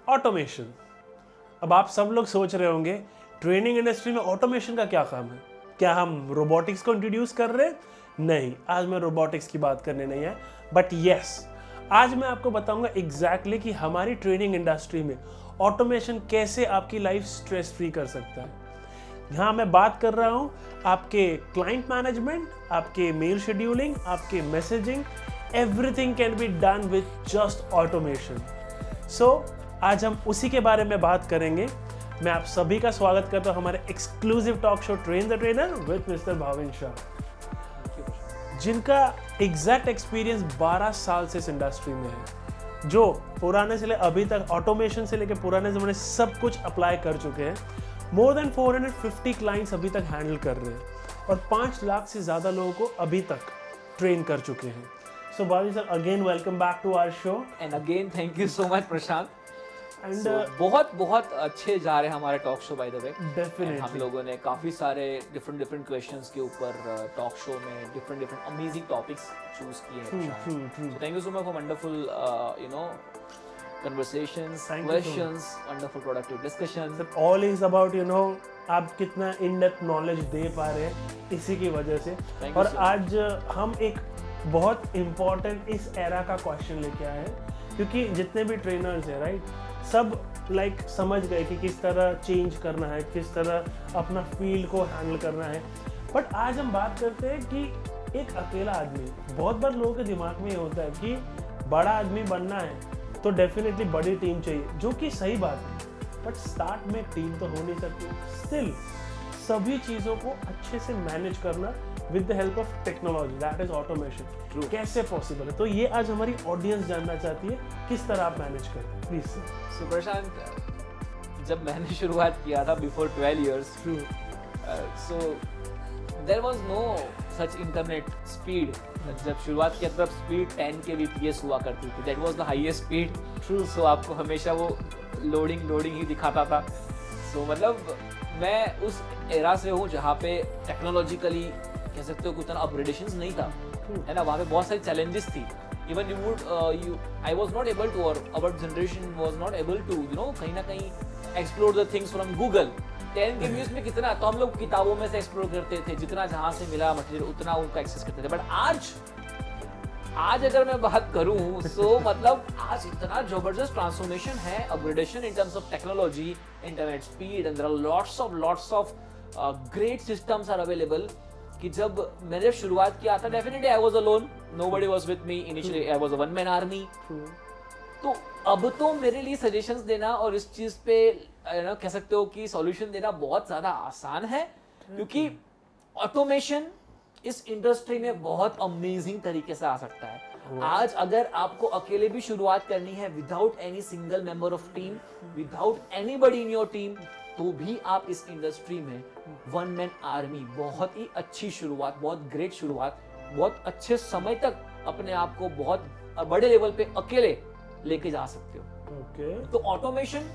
Automation. अब आप सब लोग सोच रहे होंगे ट्रेनिंग इंडस्ट्री में ऑटोमेशन का क्या काम है, क्या हम रोबोटिक्स को इंट्रोड्यूस कर रहे हैं? नहीं, आज मैं रोबोटिक्स की बात करने नहीं है, बट यस, आज मैं आपको बताऊंगा एग्जैक्टली कि हमारी ट्रेनिंग इंडस्ट्री में ऑटोमेशन कैसे आपकी लाइफ स्ट्रेस फ्री कर सकता है। यहाँ मैं बात कर रहा हूँ आपके क्लाइंट मैनेजमेंट, आपके मेल शेड्यूलिंग, आपके messaging, everything can be done with just automation. So आज हम उसी के बारे में बात करेंगे। मैं आप सभी का स्वागत करता हूँ हमारे exclusive talk show train the trainer with mister Bhavin Shah, जिनका एग्जैक्ट एक्सपीरियंस 12 साल से इस इंडस्ट्री में है, जो पुराने से ले अभी तक ऑटोमेशन से लेकर पुराने ज़माने सब कुछ अप्लाई कर चुके हैं। मोर देन 450 क्लाइंट्स अभी तक हैंडल कर रहे हैं और 5 लाख से ज़्यादा लोगों को अभी तक ट्रेन कर चुके हैं। So Bhavin sir, again welcome back to our show and again thank you so much Prashant. And बहुत अच्छे जा रहे हैं हमारे talk show by the way. Definitely हम लोगों ने काफी सारे डिफरेंट क्वेश्चंस के ऊपर टॉक शो में डिफरेंट अमेजिंग टॉपिक्स चूज किए हैं। Thank you so much for wonderful conversations, questions, wonderful productive discussions. All is about आप कितना इन डेप्थ नॉलेज दे पा रहे हैं इसी की वजह से। और आज हम एक बहुत इम्पोर्टेंट इस एरा का क्वेश्चन लेके आए हैं, क्योंकि जितने भी ट्रेनर्स हैं राइट, सब समझ गए कि किस तरह चेंज करना है, किस तरह अपना फील्ड को हैंडल करना है। बट आज हम बात करते हैं कि एक अकेला आदमी, बहुत बार लोगों के दिमाग में ये होता है कि बड़ा आदमी बनना है तो डेफिनेटली बड़ी टीम चाहिए, जो कि सही बात है, बट स्टार्ट में टीम तो हो नहीं सकती। स्टिल सभी चीज़ों को अच्छे से मैनेज करना with the help of technology, that is automation, कैसे पॉसिबल है। तो ये आज हमारी ऑडियंस जानना चाहती है किस तरह आप मैनेज करें, प्लीज सर। सो प्रशांत, जब मैंने शुरुआत किया था before 12 years, so there was no such internet speed. जब शुरुआत किया तब स्पीड 10 kbps हुआ करती थी, that was the highest speed. So आपको हमेशा वो लोडिंग ही दिखाता था। सो मतलब मैं उस एरा से हूँ जहाँ पे टेक्नोलॉजिकली कह सकते हो उतना अपग्रेडेशंस नहीं था, है ना। वहाँ पे बहुत सारी चैलेंजेस थी। Even I was not able to, और our generation was not able to कहीं ना कहीं explore the things from Google. 10 kbps में कितना, तो हम लोग किताबों में से एक्सप्लोर करते थे, जितना जहाँ से मिला मटेरियल उतना उनका एक्सेस करते थे। बट आज अगर मैं बात करूं सो मतलब आज इतना जबरदस्त ट्रांसफॉर्मेशन है, upgradation in terms of technology, internet speed, and there are lots of great systems are available, कि जब मैंने शुरुआत किया था definitely I was alone, nobody was with me initially, I was a one man army. तो अब तो मेरे लिए सजेशंस देना और इस चीज पे कह सकते हो कि सॉल्यूशन देना बहुत ज्यादा आसान है, क्योंकि ऑटोमेशन इस इंडस्ट्री में बहुत अमेजिंग तरीके से आ सकता है। आज अगर आपको अकेले भी शुरुआत करनी है, without any single member of team, without anybody in your team, तो भी आप इस इंडस्ट्री में वन मैन आर्मी, बहुत ही अच्छी शुरुआत, बहुत ग्रेट शुरुआत, बहुत अच्छे समय तक अपने आप को बहुत बड़े लेवल पे अकेले लेके जा सकते हो। तो ऑटोमेशन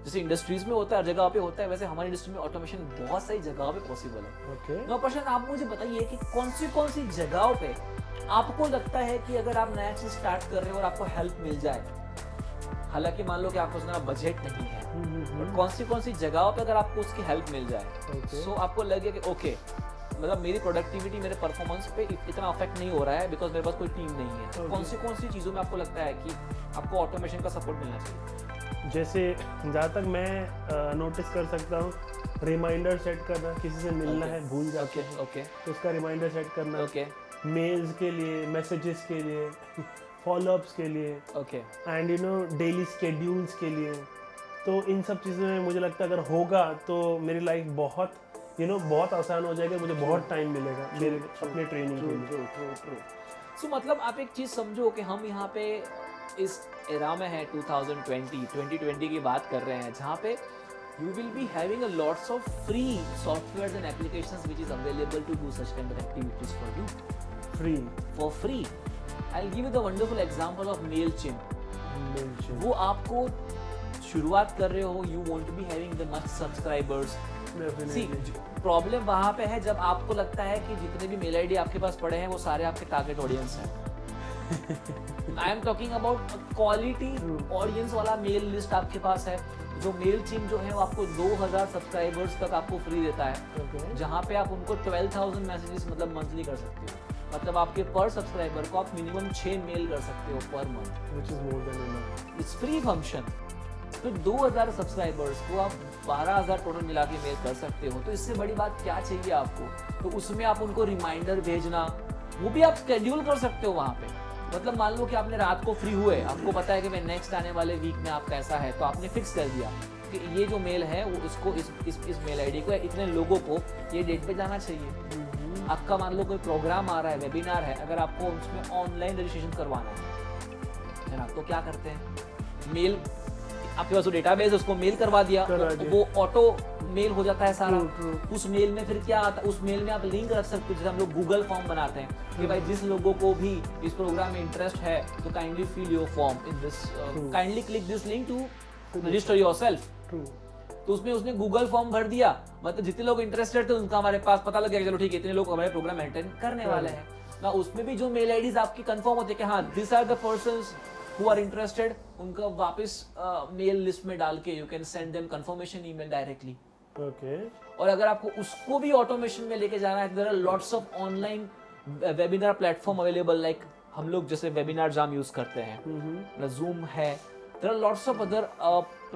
जैसे इंडस्ट्रीज में होता है, हर जगह पे होता है, वैसे हमारी इंडस्ट्री में ऑटोमेशन बहुत सारी जगहों पे पॉसिबल है। तो प्रश्न आप मुझे बताइए कि कौन सी जगहों पे आपको लगता है कि अगर आप नया चीज स्टार्ट कर रहे हो और आपको हेल्प मिल जाए, हालांकि मान लो कि आपको उतना बजट नहीं है, बट कौन सी जगहों पे अगर आपको उसकी हेल्प मिल जाए, सो आपको लगे कि ओके, मतलब मेरी प्रोडक्टिविटी, मेरे परफॉर्मेंस पे इतना अफेक्ट नहीं हो रहा है बिकॉज मेरे पास कोई टीम नहीं है। तो कौन सी चीज़ों में आपको लगता है कि आपको ऑटोमेशन का सपोर्ट मिलना चाहिए? जैसे जहाँ तक मैं नोटिस कर सकता हूँ, रिमाइंडर सेट करना, किसी से मिलना है भूल जाते हैं, तो उसका रिमाइंडर सेट करना, मेल्स के लिए, मैसेजेस के लिए, फॉलोअप्स के लिए, एंड डेली स्केड्यूल्स के लिए। तो इन सब चीज़ों में मुझे लगता है अगर होगा तो मेरी लाइफ बहुत बहुत आसान हो जाएगा, मुझे बहुत टाइम मिलेगा मेरे अपने ट्रेनिंग के लिए। सो मतलब आप एक चीज़ समझो कि हम यहाँ पे इस एरा में है 2020 की बात कर रहे हैं, जहाँ पे you will be having a lots of free softwares and applications which is available to do such kind of activities for you for free. I'll give you the wonderful example of Mailchimp. वो आपको शुरुआत कर रहे हो, you want to be having the much subscribers. See, problem वहाँ पे है जब आपको लगता है कि जितने भी मेल आईडी आपके पास पड़े हैं वो सारे आपके टारगेट ऑडियंस हैं। I am talking about quality audience वाला मेल लिस्ट आपके पास है, जो मेल चिम जो है वो आपको 2000 सब्सक्राइबर्स तक आपको फ्री देता है, Okay. जहाँ पे आप उनको 12,000 मैसेजेस मतलब मंथली कर सकते हो। मतलब आपके पर सब्सक्राइबर को आप मिनिमम 6 मेल कर सकते हो per month, Which is more than enough. It's free function. तो 2000 सब्सक्राइबर्स को आप 12,000 टोटल मिला के मेल कर सकते हो, तो इससे बड़ी बात क्या चाहिए आपको। तो उसमें आप उनको रिमाइंडर भेजना, वो भी आप स्केड्यूल कर सकते हो वहाँ पे। मतलब मान लो कि आपने रात को फ्री हुए, आपको पता है कि मैं नेक्स्ट आने वाले वीक में आपका ऐसा है, तो आपने फिक्स कर दिया कि ये जो मेल है वो इसको इस मेल आईडी को इतने लोगों को ये डेट पे जाना चाहिए। आपका मान लो कोई प्रोग्राम आ रहा है, वेबिनार है, अगर आपको उसमें ऑनलाइन रजिस्ट्रेशन करवाना है ना, तो क्या करते हैं, मेल आपके पास डेटाबेस, उसको मेल करवा दिया, वो ऑटो मेल हो जाता है सारा। उस मेल में फिर क्या आता है, उस मेल में आप लिंक रख सकते हो, जैसे हम लोग गूगल फॉर्म बनाते हैं कि भाई जिस लोगों को भी इस प्रोग्राम में इंटरेस्ट है तो kindly fill your form in this, kindly click this link to register yourself. तो उसमें उसने गूगल फॉर्म भर दिया, मतलब जितने लोग इंटरेस्टेड थे उनका हमारे पास पता लग गया, चलो ठीक है इतने लोग हमारे प्रोग्राम अटेंड करने वाले हैं ना। उसमें भी जो मेल आईडीज आपकी कंफर्म होती है कि हाँ this are the persons who are interested, उनका वापस मेल लिस्ट में डाल के you can send them confirmation email directly. Okay. और अगर आपको उसको भी ऑटोमेशन में लेके जाना है, there are lots of online webinar platform available, like हम लोग जैसे वेबिनार जाम यूज करते हैं, जूम है, there are lots of other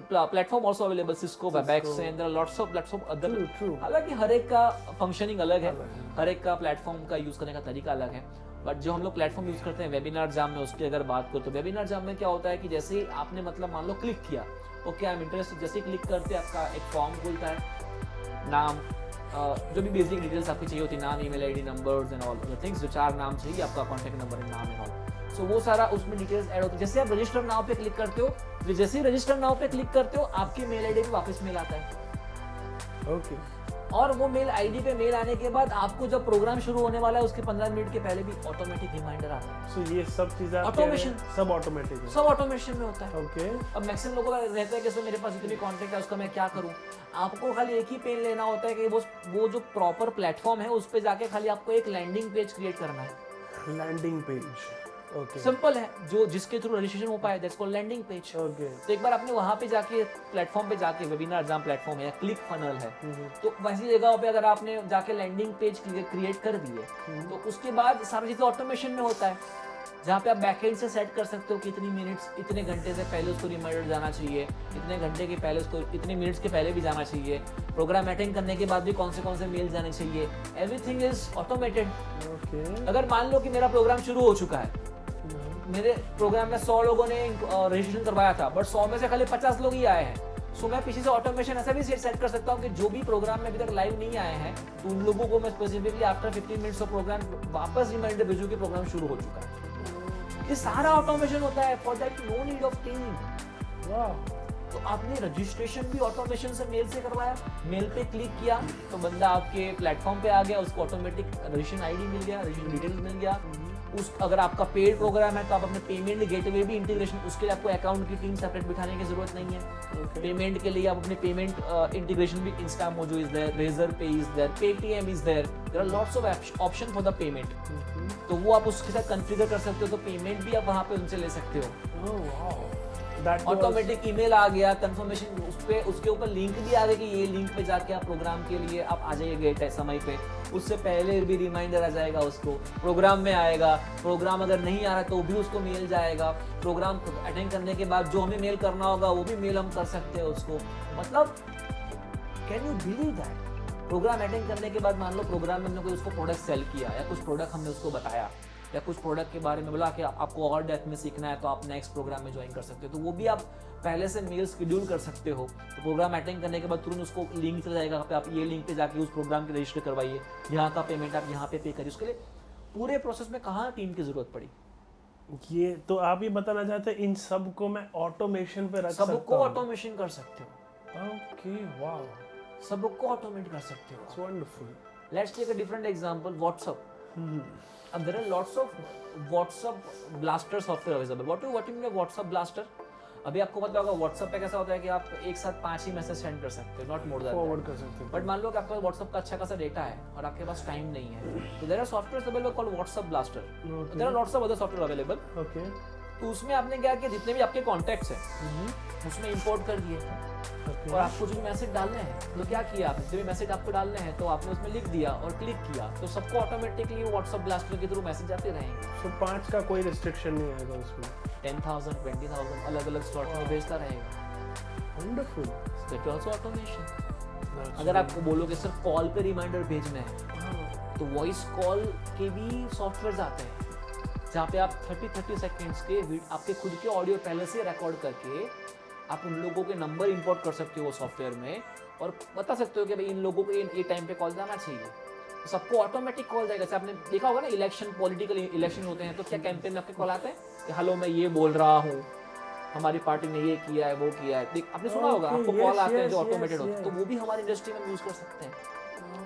platform also available, Cisco, WebEx, and there are lots of platform other. हालांकि हर एक का फंक्शनिंग अलग है, हर एक का प्लेटफॉर्म का यूज करने का तरीका अलग है, बट जो हम लोग प्लेटफॉर्म यूज करते हैं वेबिनार जाम में, उसकी अगर बात करो तो वेबिनार जाम में क्या होता है कि जैसे ही आपने मतलब मान लो क्लिक किया, ओके आई एम इंटरेस्टेड, जैसे ही क्लिक करते आपका एक फॉर्म खुलता है, नाम, जो भी बेसिक डिटेल्स आपकी चाहिए होती है, नाम, email ID, numbers and all other things, जो 4 नाम चाहिए आपका, कॉन्टैक्ट नंबर एंड नाम एंड ऑल, सो वो सारा उसमें डिटेल्स ऐड होती है। जैसे आप रजिस्टर नाउ पे क्लिक करते हो, तो जैसे ही रजिस्टर नाउ पे क्लिक करते हो आपकी मेल आईडी पे वापस मेल आता है। Okay. और वो मेल आईडी पे मेल आने के बाद आपको जब प्रोग्राम शुरू होने वाला है उसके 15 मिनट के पहले भी ऑटोमेटिक रिमाइंडर आता है। So ये सब चीजें आप Automation. सब ऑटोमेटिक है। सब ऑटोमेशन में होता है। Okay. अब मैक्सिमम लोगों का रहता है कि सर मेरे पास इतनी कॉन्टेक्ट है, उसका मैं क्या करूं। आपको खाली एक ही पेन लेना होता है कि वो जो प्रॉपर प्लेटफॉर्म है उस पे जाके खाली आपको एक लैंडिंग पेज क्रिएट करना है। Landing page. Okay. सिंपल है, जो जिसके थ्रू रजिस्ट्रेशन हो पाए, that's called landing page. Okay. तो एक बार आपने वहां पे जाके प्लेटफॉर्म पे जाके, वेबिनार जाम प्लेटफॉर्म है या क्लिक फनल है, तो वैसी जगह पे अगर आपने जाके लैंडिंग पेज क्रिएट कर दिए, तो उसके बाद सारी चीजें ऑटोमेशन में होता है, जहाँ पे आप बैकएंड से सेट कर सकते हो कि इतनी मिनट्स, इतने घंटे से पहले उसको रिमाइंडर जाना चाहिए, इतने घंटे के पहले उसको, इतने मिनट्स के पहले भी जाना चाहिए, प्रोग्राम अटेंड करने के बाद भी कौन से मेल जाने चाहिए, एवरीथिंग इज ऑटोमेटेड। Okay. अगर मान लो कि मेरा प्रोग्राम शुरू हो चुका है, मेरे प्रोग्राम में 100 लोगों ने रजिस्ट्रेशन करवाया था, बट 100 में से खाली 50 लोग ही आए हैं, सो मैं पीछे से ऑटोमेशन ऐसा भी सेट कर सकता हूँ कि जो भी प्रोग्राम में अभी तक लाइव नहीं आए हैं, तो उन लोगों को मैं specifically after 15 minutes of program वापस रिमाइंडर भेजूं कि प्रोग्राम शुरू हो चुका है। ये सारा ऑटोमेशन होता है, for that no need of team. तो आपने रजिस्ट्रेशन भी ऑटोमेशन से मेल से करवाया, मेल पे क्लिक किया तो बंदा आपके प्लेटफॉर्म पे आ गया, उसको ऑटोमेटिक रजिस्ट्रेशन आईडी मिल गया, रजिस्ट्रेशन डिटेल्स मिल गया। उस अगर आपका पेड प्रोग्राम है तो आप अपने पेमेंट गेटवे भी इंटीग्रेशन, उसके लिए आपको अकाउंट की टीम सेपरेट बिठाने की जरूरत नहीं है। पेमेंट के लिए आप अपने पेमेंट इंटीग्रेशन भी, Instamojo is there, Razorpay is there, Paytm is there, there are lots of option for the payment. तो वो आप उसके साथ कॉन्फ़िगर कर सकते हो, तो पेमेंट भी आप वहां पे उनसे ले सकते हो। Oh wow. ऑटोमेटिक ईमेल आ गया, कंफर्मेशन उस पे, उसके ऊपर लिंक भी आ गया कि ये लिंक पे जाके आप प्रोग्राम के लिए आप आ जाइए गेट है समय पे, उससे पहले भी रिमाइंडर आ जाएगा, उसको प्रोग्राम में आएगा, प्रोग्राम अगर नहीं आ रहा तो भी उसको मेल जाएगा, प्रोग्राम अटेंड करने के बाद जो हमें मेल करना होगा वो भी मेल हम कर सकते हैं उसको। मतलब can you believe that, program attend करने के बाद मान लो प्रोग्राम में हमने कोई उसको प्रोडक्ट सेल किया या कुछ प्रोडक्ट हमने उसको बताया या कुछ प्रोडक्ट के बारे में बोला कि आपको और डेप्थ में सीखना है तो आप नेक्स्ट प्रोग्राम में ज्वाइन कर सकते हो, तो वो भी आप पहले से मेल शेड्यूल कर सकते हो। तो प्रोग्राम अटेंड करने के बाद तुरंत उसको लिंक चला जाएगा, पे आप ये लिंक पे जाके उस प्रोग्राम के रजिस्टर करवाइए, यहाँ का पेमेंट आप यहाँ पे पे करिए। उसके लिए पूरे प्रोसेस में कहाँ टीम की जरूरत पड़ी। ये तो आप ये बताना चाहते हैं इन सब को मैं ऑटोमेशन पे रख सकता हूँ? सबको ऑटोमेशन कर सकते हो। ओके, वाओ, सबको ऑटोमेट कर सकते हो। It's wonderful. Let's take a different example, WhatsApp. अब there are lots of WhatsApp blaster software available. What you mean WhatsApp blaster? अभी आपको पता होगा व्हाट्सएप पे कैसा होता है कि आप एक साथ 5 ही मैसेज सेंड कर सकते हो, नॉट मोर देन फॉरवर्ड कर सकते हैं। बट मान लो कि आपका व्हाट्सएप का अच्छा खासा डेटा है और आपके पास टाइम नहीं है, तो there are softwares available called WhatsApp blaster, there are lots of other software available. Okay, तो उसमें आपने क्या किया, जितने भी आपके कॉन्टैक्ट्स हैं उसमें इंपोर्ट कर दिए और आपको जो मैसेज डालने हैं तो क्या किया आपने, जो भी मैसेज आपको डालने हैं तो आपने उसमें लिख दिया और क्लिक किया, तो सबको ऑटोमेटिकली व्हाट्सएप ब्लास्टर के थ्रू मैसेज आते रहेंगे। सो 5 का कोई रिस्ट्रिक्शन नहीं आएगा उसमें, 10,000 20,000 अलग अलग स्लॉट में भेजता रहेगा। वंडरफुल। That also automation. अगर आपको बोलोगे सिर्फ कॉल पे रिमाइंडर भेजना है तो वॉइस कॉल के भी सॉफ्टवेयर आते हैं जहाँ पे आप 30 सेकेंड्स के आपके खुद के ऑडियो पहले से रिकॉर्ड करके आप उन लोगों के नंबर इंपोर्ट कर सकते हो सॉफ्टवेयर में और बता सकते हो कि भाई इन लोगों को ये टाइम पे कॉल जाना चाहिए, तो सबको ऑटोमेटिक कॉल जाएगा। जैसे आपने देखा होगा ना, इलेक्शन पॉलिटिकल इलेक्शन होते हैं तो क्या कैंपेन में आपके कॉल आते हैं कि हेलो मैं ये बोल रहा हूँ, हमारी पार्टी ने ये किया है वो किया है, आपने सुना होगा, आपको कॉल आते हैं जो ऑटोमेटेड होते हैं, तो वो भी हमारी इंडस्ट्री में यूज कर सकते हैं।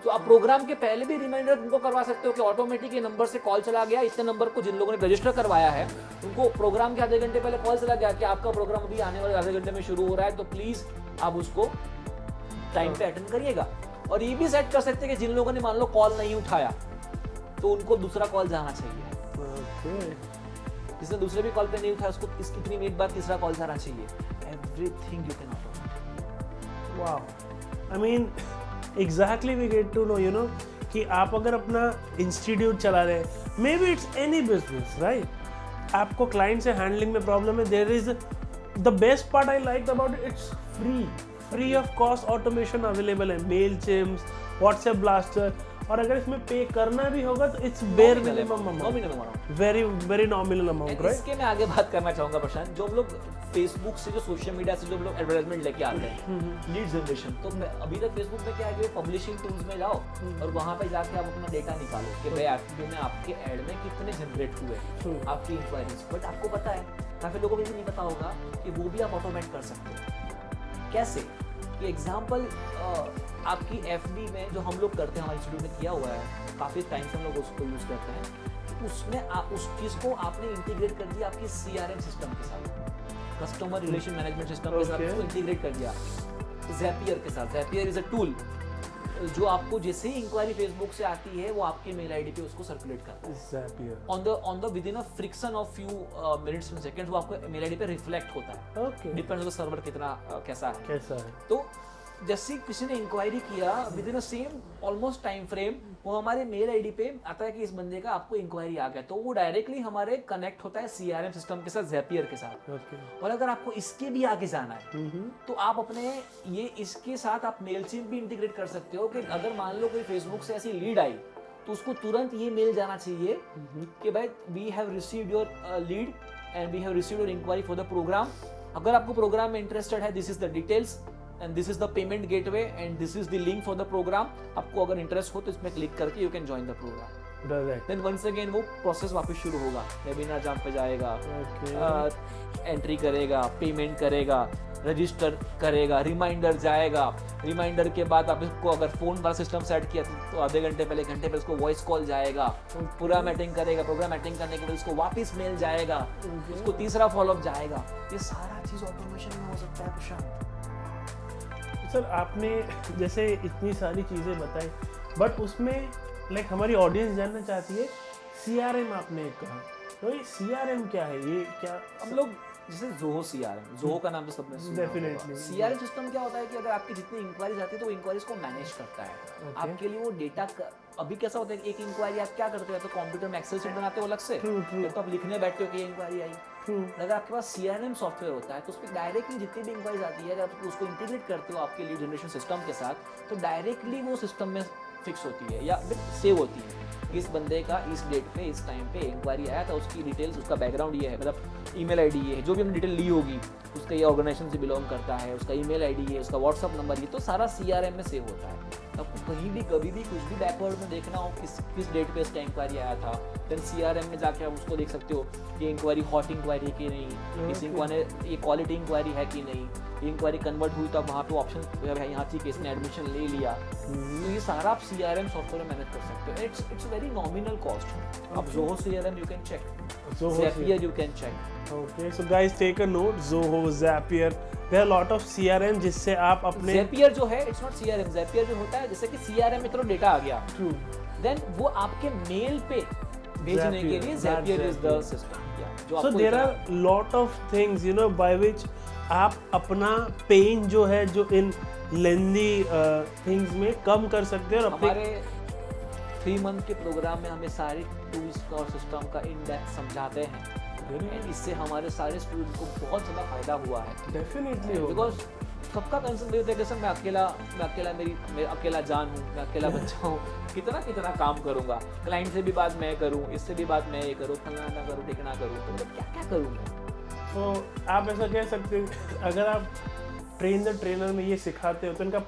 तो आप प्रोग्राम के पहले भी रिमाइंडर उनको करवा सकते हो कि ऑटोमेटिक ये नंबर से कॉल चला गया, इतने नंबर को जिन लोगों ने रजिस्टर करवाया है उनको प्रोग्राम के आधे घंटे पहले कॉल चला गया कि आपका प्रोग्राम अभी आने वाले आधे घंटे में शुरू हो रहा है, तो प्लीज आप उसको टाइम पे अटेंड करिएगा। और ये भी सेट कर सकते हैं कि जिन लोगों ने मान लो कॉल नहीं उठाया तो उनको दूसरा कॉल जाना चाहिए, जिसने दूसरे भी कॉल पे नहीं उठाया उसको कितनी मिनट बाद तीसरा कॉल जाना चाहिए। Everything you can automate. Wow, I mean exactly we get to know you know कि आप अगर अपना इंस्टीट्यूट चला रहे हैं, maybe it's any business right, आपको क्लाइंट से हैंडलिंग में प्रॉब्लम है, there is the best part I like about it's free of cost automation available है, मेलचिम्स, व्हाट्सएप ब्लास्टर, और अगर इसमें पे करना भी होगा तो its bare minimum amount, very nominal amount, right. इसके मैं आगे बात करना चाहूंगा प्रशांत, जो हम लोग फेसबुक से जो सोशल मीडिया से जो हम लोग एडवर्टाइजमेंट लेके आते हैं लीड जनरेशन, तो अभी तक फेसबुक पे क्या है कि पब्लिशिंग टूल्स में जाओ और वहां पे जाके आप अपना डेटा निकालो कि भाई एक्चुअली में आपके एड में कितने जनरेट हुए आपकी इंक्वायरीज। बट आपको पता है काफी लोगों को ये नहीं पता होगा कि वो भी आप ऑटोमेट कर सकते हो। कैसे कि एग्जांपल आपकी एफडी में जो हम लोग करते हैं, हमारे इंस्टीट्यूट में किया हुआ है, काफ़ी टाइम से हम लोग उसको यूज़ करते हैं, उसमें उस चीज़ को आपने इंटीग्रेट कर दिया आपकी CRM सिस्टम के साथ, कस्टमर रिलेशन मैनेजमेंट सिस्टम के साथ उसको इंटीग्रेट कर दिया ज़ैपियर के साथ। ज़ैपियर इज़ अ टूल जो आपको जैसे ही इंक्वायरी फेसबुक से आती है वो आपकी मेल आईडी पे उसको सर्कुलेट करता है Zapier on the with in a friction of few minutes and seconds, वो आपको मेल आईडी पे रिफ्लेक्ट होता है। ओके, डिपेंड्स ऑन सर्वर कितना कैसा है। तो जैसे किसी ने इंक्वायरी किया with in a same almost time frame वो हमारे मेल आईडी पे आता है कि इस बंदे का आपको इंक्वायरी आ गया, तो वो डायरेक्टली हमारे कनेक्ट होता है CRM सिस्टम के साथ, Zapier के साथ। और अगर आपको इसके भी आगे जाना है तो आप अपने ये इसके साथ आप मेलचिम्प भी इंटीग्रेट कर सकते हो कि अगर मान लो कोई फेसबुक से ऐसी लीड आई तो उसको तुरंत ये मेल जाना चाहिए कि भाई we have received your lead and we have received your inquiry for the program. अगर आपको प्रोग्राम में इंटरेस्टेड है, this is the details and this is the payment gateway and this is the link for the program। आपको अगर interest हो तो इसमें click करके you can join the program। Then once again वो प्रोसेस वापस शुरू होगा, वेबिनार जहाँ पे जाएगा, एंट्री करेगा, पेमेंट करेगा, रजिस्टर करेगा, रिमाइंडर जाएगा, रिमाइंडर के बाद आप इसको अगर फोन वाला सिस्टम सेट किया तो आधे घंटे पहले घंटे पहले उसको वॉइस कॉल जाएगा, प्रोग्राम अटेंड करेगा, प्रोग्राम अटेंड करने के बाद उसको वापस मेल जाएगा, उसको तीसरा फॉलोअप जाएगा। ये सारा चीज ऑटोमेशन में हो सकता है प्रशांत। सर आपने जैसे इतनी सारी चीज़ें बताई, बट उसमें लाइक हमारी ऑडियंस जानना चाहती है CRM आपने एक कहा, तो ये CRM क्या है, ये क्या हम लोग जैसे जोहो CRM, जोहो का नाम तो सबने सुना डेफिनेटली। CRM सिस्टम क्या होता है कि अगर आपकी जितनी इंक्वायरीज आती है तो वो इंक्वायरीज को मैनेज करता है आपके लिए। वो डेटा अभी कैसा होता है कि एक इंक्वायरी आप क्या करते हो, तो कंप्यूटर में एक्सेल शीट बनाते हो अलग से, तो आप लिखने बैठते हो कि ये इंक्वायरी आई। अगर आपके पास CRM सॉफ्टवेयर होता है तो उस पर डायरेक्टली जितनी भी इंक्वायरीज आती है, अगर आप उसको इंटीग्रेट करते हो आपके लीड जनरेशन सिस्टम के साथ, तो डायरेक्टली वो सिस्टम में फिक्स होती है या सेव होती है। इस बंदे का इस डेट पे इस टाइम पे इंक्वायरी आया था, उसकी डिटेल्स, उसका बैकग्राउंड ये है, मतलब ईमेल आईडी ये है, जो भी हमने डिटेल ली होगी, उसका ये ऑर्गेनाइजेशन से बिलोंग करता है, उसका ईमेल आईडी ये, उसका व्हाट्सअप नंबर ये, तो सारा CRM में सेव होता है। आपको कहीं भी कभी भी कुछ भी बैकवर्ड में देखना हो किस डेट पे इसका इंक्वायरी आया था, देन CRM में जाके आप उसको देख सकते हो ये इंक्वायरी हॉट इंक्वायरी है कि नहीं, इस इंक्वायरी ये क्वालिटी इंक्वायरी है कि नहीं, ये इंक्वायरी कन्वर्ट हुई तो आप वहाँ पे ऑप्शन यहाँ थी कि इसने एडमिशन ले लिया। तो ये सारा आप CRM सॉफ्टवेयर में मैनेज कर सकते हो। It's very nominal cost. आप Zoho CRM you can check. Zoho, Zapier you can check. Okay, so guys take a note. Zoho, Zapier, there are a lot of CRM जिससे आप अपने Zapier जो है it's not CRM. Zapier जो होता है जैसे कि CRM में थोड़ा डेटा आ गया, True. then वो आपके मेल पे भेजने के लिए Zapier is the system. जो So आपको there इतना- are lot of things you know by which आप अपना पेन जो है जो इन लेंदी थिंग्स में कम कर सकते हैं और अपने हमारे 3 मंथ के प्रोग्राम में हमें सारे टूल्स का और सिस्टम का इन डेप्थ समझाते हैं एंड इससे हमारे सारे स्टूडेंट्स को बहुत ज़्यादा फायदा हुआ है डेफिनेटली बिकॉज सबका कंसर्न ये होता है कि सर मैं अकेला जान हूँ, मैं अकेला बच्चा हूँ, कितना काम करूँगा, क्लाइंट से भी बात मैं करूँ, इससे भी बात मैं ये करूँ, फलाना करूँ, ठिकाना करूँ, तो मतलब क्या करूँ मैं। तो आप ऐसा कह सकते हैं अगर आप ट्रेन द ट्रेनर में ये सिखाते हो तो इनका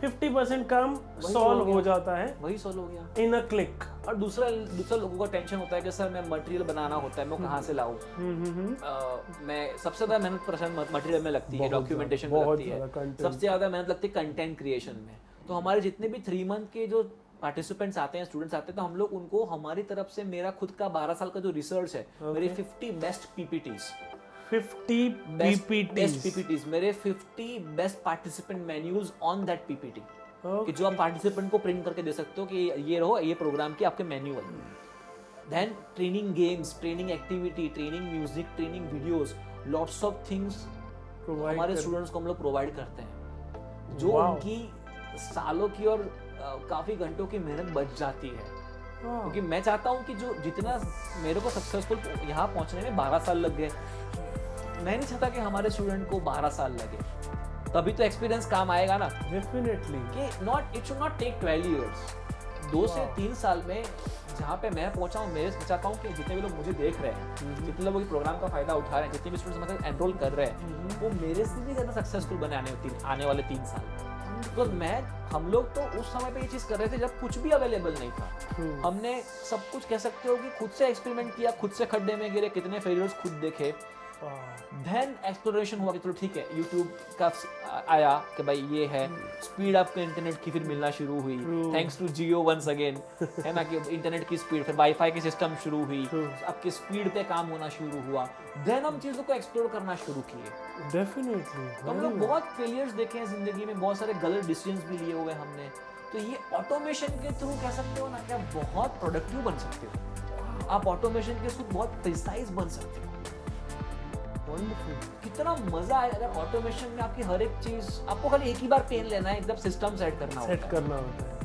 50% काम सॉल्व हो जाता है वही सॉल्व हो गया इन अ क्लिक। और दूसरा लोगों का टेंशन होता है कि सर मैं मटेरियल बनाना होता है, मैं कहाँ से लाऊं। मैं सबसे ज्यादा मेहनत परेशान मटेरियल में लगती है, डॉक्यूमेंटेशन में लगती है, सबसे ज्यादा मेहनत लगती है कंटेंट क्रिएशन में। तो हमारे जितने भी 3 मंथ के जो पार्टिसिपेंट्स आते हैं, स्टूडेंट्स आते हैं, तो हम लोग उनको हमारी तरफ से मेरा खुद का 12 साल का जो रिसर्च है, मेरे 50 बेस्ट पीपीटीज 50 PPTs मेरे 50 best participant menus on that PPT कि जो आप पार्टिसिपेंट को प्रिंट करके दे सकते हो कि ये रहो, ये प्रोग्राम के आपके manual. Then training games, training activity, training music, training videos, lots of things हमारे स्टूडेंट्स को हम लोग प्रोवाइड करते हैं जो उनकी सालों की और काफी घंटों की मेहनत बच जाती है। क्योंकि मैं चाहता हूँ कि जो जितना मेरे को सक्सेसफुल यहाँ पहुँचने में 12 साल लग गए, मैं नहीं चाहता कि हमारे स्टूडेंट को 12 साल लगे, तभी तो एक्सपीरियंस काम आएगा ना। डेफिनेटली कि it should not take 12 years. 2 से 3 साल में जहाँ पे मैं पहुंचा हूँ, मैं चाहता हूँ कि जितने भी लोग मुझे देख रहे हैं, जितने लोग इस प्रोग्राम का फायदा उठा रहे हैं, जितने भी स्टूडेंट्स मतलब एनरोल कर रहे हैं, वो मेरे से भी ज़्यादा सक्सेसफुल बने आने वाले 3 साल। बिकॉज हम लोग तो उस समय पे ये चीज़ कर रहे थे जब कुछ भी अवेलेबल नहीं था। हमने सब कुछ कह सकते हो कि खुद से एक्सपेरिमेंट किया, खुद से खड्डे में गिरे, कितने फेलियर्स खुद देखे, देन एक्सप्लोरेशन हुआ कि चलो ठीक है, यूट्यूब का आया कि भाई ये है, स्पीड आपको इंटरनेट की फिर मिलना शुरू हुई, thanks to Jio once again, है ना, कि इंटरनेट की स्पीड, फिर वाईफाई की सिस्टम शुरू हुई, आपके स्पीड पे काम होना शुरू हुआ, देन हम चीज़ों को एक्सप्लोर करना शुरू किए। डेफिनेटली तो हम लोग बहुत फेलियर्स देखे हैं जिंदगी में, बहुत सारे गलत डिसीजंस भी लिए हुए हमने। तो ये ऑटोमेशन के थ्रू कह सकते हो ना कि आप बहुत प्रोडक्टिव बन सकते हो, आप ऑटोमेशन के थ्रू बहुत प्रिसाइज बन सकते हो। कितना मजा आए अगर ऑटोमेशन में आपकी हर एक चीज आपको खाली एक ही बार पेन लेना है, एकदम सिस्टम सेट करना होता है।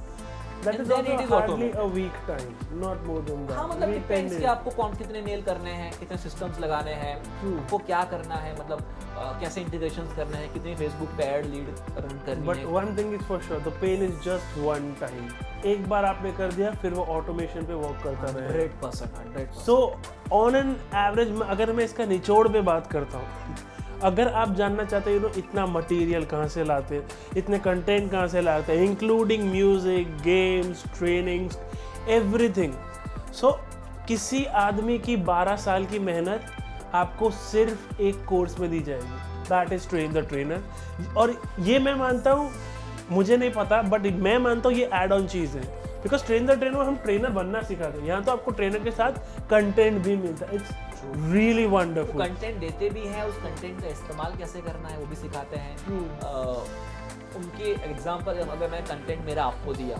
That is then it also is hardly automated. a week time, not more than that. हाँ, मतलब Week डिपेंड्स 10 कि days. आपको कौन कितने मेल करने हैं, कितने सिस्टम्स लगाने हैं, आपको क्या करना है, मतलब कैसे इंटीग्रेशंस करने हैं, कितनी फेसबुक पे ऐड लीड रन करनी But है। one thing is for sure, the pain is just one time. एक बार आपने कर दिया, फिर वो ऑटोमेशन पे वर्क करता रहे। 100%। So on an average, अगर मैं इसका निचोड़ में बात करता हूँ, अगर आप जानना चाहते हो इतना मटेरियल कहाँ से लाते हैं, इतने कंटेंट कहाँ से लाते हैं, including music, games, trainings, everything. So किसी आदमी की 12 साल की मेहनत आपको सिर्फ एक कोर्स में दी जाएगी, that is train the trainer. और ये मैं मानता हूँ, मुझे नहीं पता बट मैं मानता हूँ ये एड ऑन चीज़ है, बिकॉज ट्रेन द ट्रेनर हम ट्रेनर बनना सिखाते हैं, यहाँ तो आपको ट्रेनर के साथ कंटेंट भी मिलता है। It's really wonderful. कंटेंट देते भी हैं, उस कंटेंट का इस्तेमाल कैसे करना है वो भी सिखाते हैं। उनके एग्जांपल अगर मैं कंटेंट मेरा आपको दिया,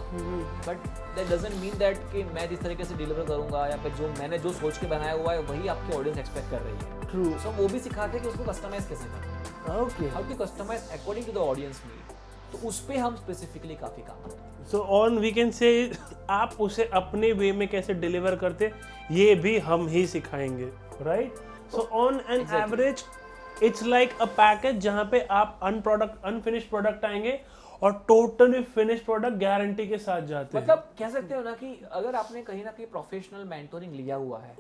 but that doesn't mean that कि मैं जिस तरीके से डिलीवर करूंगा या फिर जो मैंने जो सोच के बनाया हुआ है वही आपकी ऑडियंस एक्सपेक्ट कर रही है। ट्रू। सो वो भी सिखाते हैं कि उसको कस्टमाइज कैसे करना है, okay, how to customize according to the audience need. तो उस पे हम स्पेसिफिकली काफी काम करते हैं। So on we can say आप उसे अपने वे में कैसे डिलीवर करते, ये भी हम ही सिखाएंगे, right? So on an average it's like a package जहाँ पे आप अनफिनिश्ड प्रोडक्ट आएंगे और टोटली फिनिश्ड प्रोडक्ट गारंटी के साथ जाते हैं। मतलब कह सकते हो ना कि अगर आपने कहीं ना कहीं प्रोफेशनल मेंटोरिंग लिया हुआ है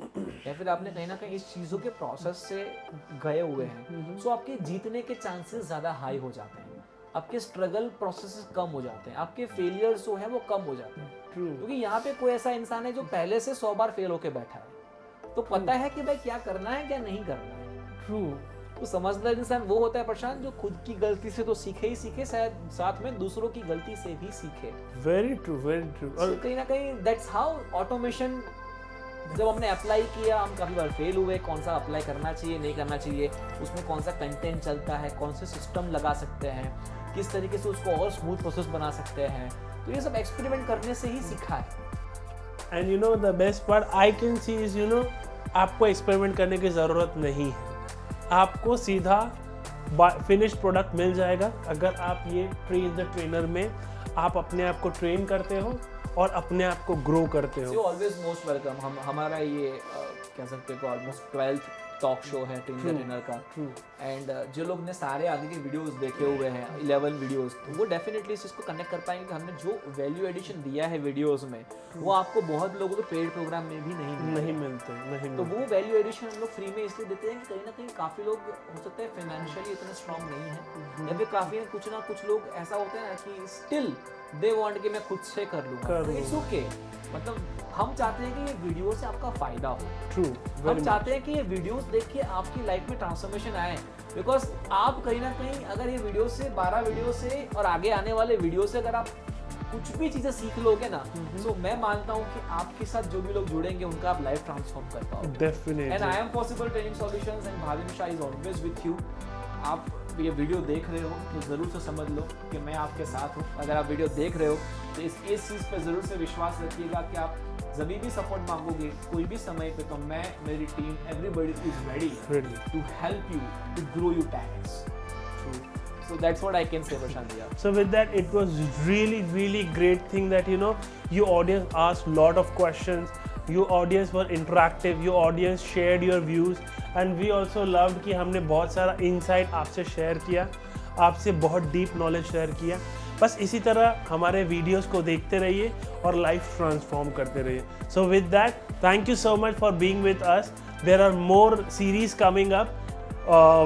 या फिर आपने कहीं ना कहीं इस चीज़ों के प्रोसेस से गए हुए हैं, तो आपके जीतने के चांसेस ज़्यादा हाई हो जाते हैं, आपके स्ट्रगल प्रोसेस कम हो जाते हैं, आपके फेलियर्स जो है वो कम हो जाते हैं। क्योंकि यहाँ पे कोई ऐसा इंसान है जो पहले से 100 बार फेल होके बैठा है, तो पता है कि भाई क्या करना है क्या नहीं करना है। ट्रू। तो समझदार इंसान वो होता है प्रशांत जो खुद की गलती से तो सीखे ही सीखे, शायद साथ में दूसरों की गलती से भी सीखे। Very true, very true. और कहीं ना कहीं दैट्स हाउ ऑटोमेशन जब हमने अप्लाई किया हम काफ़ी बार फेल हुए, कौन सा अप्लाई करना चाहिए नहीं करना चाहिए, उसमें कौन सा कंटेंट चलता है, कौन से सिस्टम लगा सकते हैं, किस तरीके से उसको और स्मूथ प्रोसेस बना सकते हैं, तो ये सब एक्सपेरिमेंट करने से ही सीखा है। And you know the best part I can see is you know आपको एक्सपेरिमेंट करने की ज़रूरत नहीं है, आपको सीधा फिनिश प्रोडक्ट मिल जाएगा अगर आप ये ट्रेन द ट्रेनर में आप अपने आप को ट्रेन करते हो और अपने आप को ग्रो करते हो। Always most welcome. हम हमारा ये कह सकते हो ऑलमोस्ट 12th टॉक शो है ट्रेन द ट्रेनर का, एंड जो लोग ने सारे आगे के वीडियोस देखे हुए हैं 11 वीडियोस, तो वो डेफिनेटली इस चीज़ को कनेक्ट कर पाएंगे कि हमने जो वैल्यू एडिशन दिया है वीडियोस में वो आपको बहुत लोगों को पेड प्रोग्राम में भी नहीं मिलते। तो वो वैल्यू एडिशन हम लोग फ्री में इसलिए देते हैं कि कहीं ना कहीं काफ़ी लोग हो सकता है फाइनेंशियली इतने स्ट्रॉन्ग नहीं है, या फिर काफ़ी ना कुछ लोग ऐसा होते हैं ना कि स्टिल दे वांट कि मैं खुद से कर लूँगा, इट्स ओके। मतलब हम चाहते हैं कि ये वीडियो से आपका फायदा हो। ट्रू। हम चाहते हैं कि ये वीडियोस देख के आपकी लाइफ में ट्रांसफॉर्मेशन आए, बिकॉज आप कहीं ना कहीं अगर ये वीडियो से 12 वीडियो से और आगे आने वाले वीडियो से अगर आप कुछ भी चीजें सीख लोगे ना, तो मैं मानता हूँ कि आपके साथ जो भी लोग जुड़ेंगे उनका आप लाइफ ट्रांसफॉर्म कर पाओगे। Definitely. And I am possible training solutions and Bhavin Shah is always with you. आप ये वीडियो देख रहे हो तो ज़रूर से समझ लो कि मैं आपके साथ हूँ। अगर आप वीडियो देख रहे हो तो इस चीज़ पे ज़रूर से विश्वास रखिएगा कि आप जब भी सपोर्ट मांगोगे कोई भी समय पे, तो मैं, मेरी team, everybody is ready to help you to grow your talents. So that's what I can say, Prashant. Yeah. So with that, it was really great thing that you know your audience asked lot of questions, your audience were interactive, your audience shared your views, and we also loved कि हमने बहुत सारा insight आपसे share किया, आपसे बहुत deep knowledge share किया। बस इसी तरह हमारे वीडियोस को देखते रहिए और लाइफ ट्रांसफॉर्म करते रहिए। So with that, thank you so much for being with us. There are more series coming up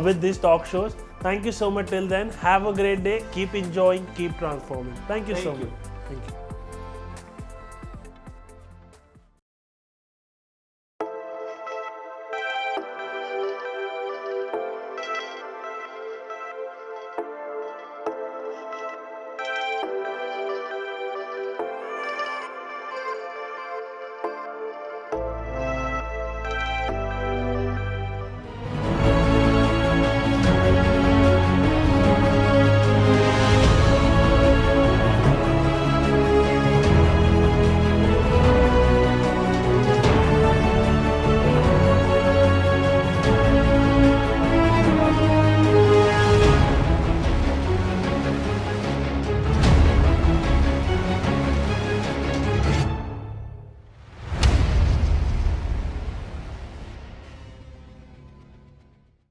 with these talk shows. Thank you so much till then. Have a great day. Keep enjoying, keep transforming. Thank you so much. Thank you.